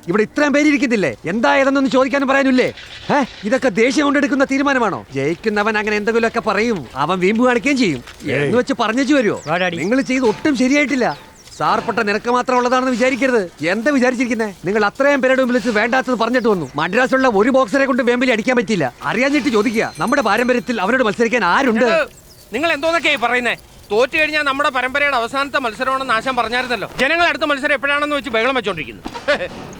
ഇവിടെ ഇത്രയും പേരിരിക്കുന്നില്ലേ? എന്തായതെന്നൊന്ന് ചോദിക്കാനും പറയാനില്ലേ? ഇതൊക്കെ ദേഷ്യം കൊണ്ടെടുക്കുന്ന തീരുമാനമാണോ? ജയിക്കുന്നവൻ അങ്ങനെ എന്തെങ്കിലുമൊക്കെ പറയും, അവൻ വീമ്പ് കാണിക്കുകയും ചെയ്യും എന്ന് വെച്ച് പറഞ്ഞു വരുമോ? നിങ്ങൾ ചെയ്ത് ഒട്ടും ശരിയായിട്ടില്ല. സാർപ്പെട്ട നിനക്ക് മാത്രം ഉള്ളതാണെന്ന് വിചാരിക്കരുത്. എന്താ വിചാരിച്ചിരിക്കുന്നത്? നിങ്ങൾ അത്രയും പേരുടെ വിളിച്ച് വേണ്ടാത്തത് പറഞ്ഞിട്ട് വന്നു. മദ്രാസുള്ള ഒരു ബോക്സറെ കൊണ്ട് വേമ്പിലി അടിക്കാൻ പറ്റില്ല. അറിയാഞ്ഞിട്ട് ചോദിക്കുക, നമ്മുടെ പാരമ്പര്യത്തിൽ അവരോട് മത്സരിക്കാൻ ആരുണ്ട്? നിങ്ങൾ എന്തോന്നൊക്കെയായി പറയുന്നേ? തോറ്റു കഴിഞ്ഞാൽ നമ്മുടെ പരമ്പരയുടെ അവസാനത്തെ മത്സരമാണെന്ന് ആശാൻ പറഞ്ഞായിരുന്നല്ലോ. ജനങ്ങൾ അടുത്ത മത്സരം എപ്പോഴാണെന്ന് വെച്ച് ബഹളം വെച്ചോണ്ടിരിക്കുന്നു.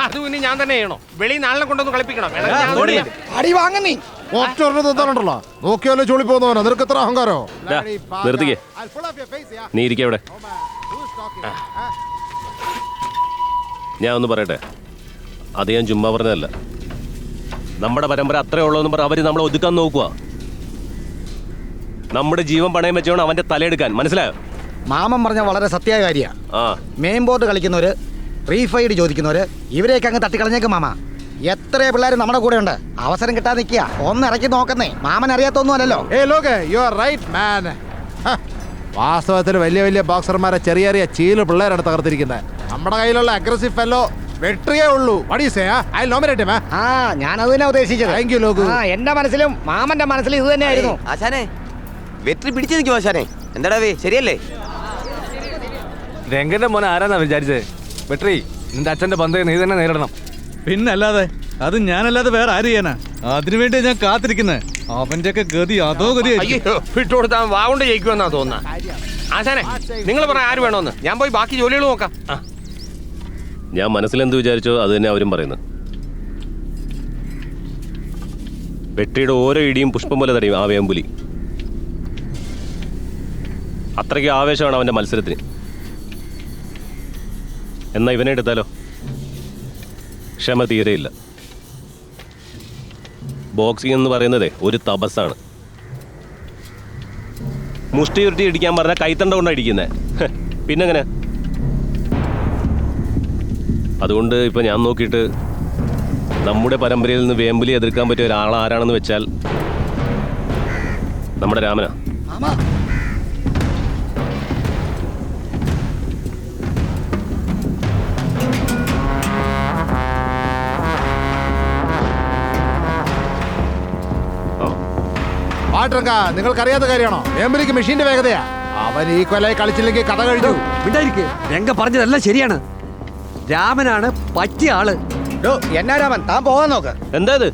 അത് പിന്നെ ഞാൻ തന്നെ ചെയ്യണോ? വെളി നാളിനെ കൊണ്ടൊന്ന് കളിപ്പിക്കണം. നോക്കിയാലോ ചൊളി പോകുന്നവനോ? നിനക്ക് എത്ര അഹങ്കാരോ? നിർത്തിക്കേ, നീ ഇരിക്കേ അവിടെ. ഞാൻ ഒന്ന് പറയട്ടെ, അത് ഞാൻ ചുമ്മാ പറഞ്ഞതല്ല. നമ്മുടെ പരമ്പര അത്രേ ഉള്ളൂന്ന് പറഞ്ഞ അവര് നമ്മളെ ഒതുക്കാൻ നോക്കുക. നമ്മുടെ ജീവൻ പണയം വെച്ചോണം അവന്റെ തലയെടുക്കാൻ. മനസ്സിലായോ? മാമൻ പറഞ്ഞ വളരെ സത്യമായ കാര്യമാണ്. മെയിൻ ബോർഡ് കളിക്കുന്നവര്, റീഫൈഡ് ചോദിക്കുന്നവര്, ഇവരെയൊക്കെ അങ്ങ് തട്ടിക്കളഞ്ഞേക്കും മാമ. എത്ര പിള്ളേർ നമ്മുടെ കൂടെ ഉണ്ട്. അവസരം കിട്ടാൻ നിൽക്കുക. ഒന്ന് ഇറക്കി നോക്കുന്നേ. മാമൻ അറിയാത്തൊന്നും അല്ലല്ലോ. വാസ്തവത്തിൽ വലിയ വലിയ ബോക്സർമാരെ ചെറിയ ചെറിയ ചീല് പിള്ളേരാണ് തകർത്തിരിക്കുന്നത്. നമ്മുടെ കയ്യിലുള്ള അഗ്രസീവ് ഫെല്ലോ വെട്രിയേ ഉള്ളൂ. ഞാൻ അത് തന്നെ ഉദ്ദേശിച്ചത്. എന്റെ മനസ്സിലും മാമന്റെ മനസ്സിലും ഇത് തന്നെയായിരുന്നു. ആശാനെ, വെട്രി പിടിച്ചു നിൽക്കും ആശാനെ. എന്താടാ ശരിയല്ലേ? രംഗന്റെ മോനെ ആരാന്നാ വിചാരിച്ചേ? വെട്രി, നിന്റെ അച്ഛന്റെ പന്ത് നീ തന്നെ നേരിടണം. പിന്നല്ലാതെ, അത് ഞാനല്ലാതെ വേറെ ആര് ചെയ്യാനാ? അതിനുവേണ്ടി ഞാൻ കാത്തിരിക്കുന്നത്. അവന്റെ ഒക്കെ ഗതി അതോ ഗതി. വിട്ടുകൊടുത്താൽ വാഗുണ്ട് ജയിക്കുമെന്നാ തോന്നുന്നത്. ആശാനെ, നിങ്ങൾ പറയാൻ ആര് വേണമെന്ന്? ഞാൻ പോയി ബാക്കി ജോലികൾ നോക്കാം. ഞാൻ മനസ്സിലെന്ത് വിചാരിച്ചോ അത് തന്നെ അവരും പറയുന്നത്. വെട്ടിയുടെ ഓരോ ഇടിയും പുഷ്പം പോലെ തടയും ആ വേമ്പുലി. അത്രയ്ക്ക് ആവേശമാണ് അവന്റെ മത്സരത്തിന്. എന്നാ ഇവനെ എടുത്താലോ? ക്ഷമ തീരെയില്ല. ബോക്സിംഗ് എന്ന് പറയുന്നതേ ഒരു തപസ്സാണ്. മുഷ്ടി ഉരുട്ടി ഇടിക്കാൻ പറഞ്ഞാൽ കൈത്തണ്ട കൊണ്ടാണ് ഇടിക്കുന്നത്. പിന്നെങ്ങനെ? അതുകൊണ്ട് ഇപ്പം ഞാൻ നോക്കിയിട്ട് നമ്മുടെ പരമ്പരയിൽ നിന്ന് വേമ്പുലി എതിർക്കാൻ പറ്റിയ ഒരാൾ ആരാണെന്ന് വെച്ചാൽ നമ്മുടെ രാമനാ. നിങ്ങൾക്കറിയാത്ത കാര്യമാണോ? വേമ്പുലിക്ക് മെഷീന്റെ വേഗതയാ. അവൻ ഈ കൊല്ലായി കളിച്ചില്ലെങ്കിൽ കഥ കഴിഞ്ഞു. രംഗ പറഞ്ഞതെല്ലാം ശരിയാണ്. രാമനാണ് പറ്റിയ ആള്. എന്നാ രാമൻ, താൻ പോകാൻ നോക്ക്. എന്താ ഇത്?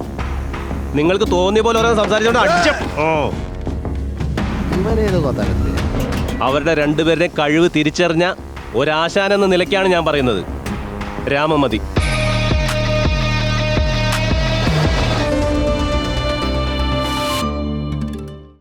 നിങ്ങൾക്ക് തോന്നിയ പോലെ ഓരോ സംസാരിച്ചോണ്ട് അവരുടെ രണ്ടുപേരുടെ കഴിവ് തിരിച്ചറിഞ്ഞ ഒരാശാനെന്ന നിലയ്ക്കാണ് ഞാൻ പറയുന്നത്. രാമമതി.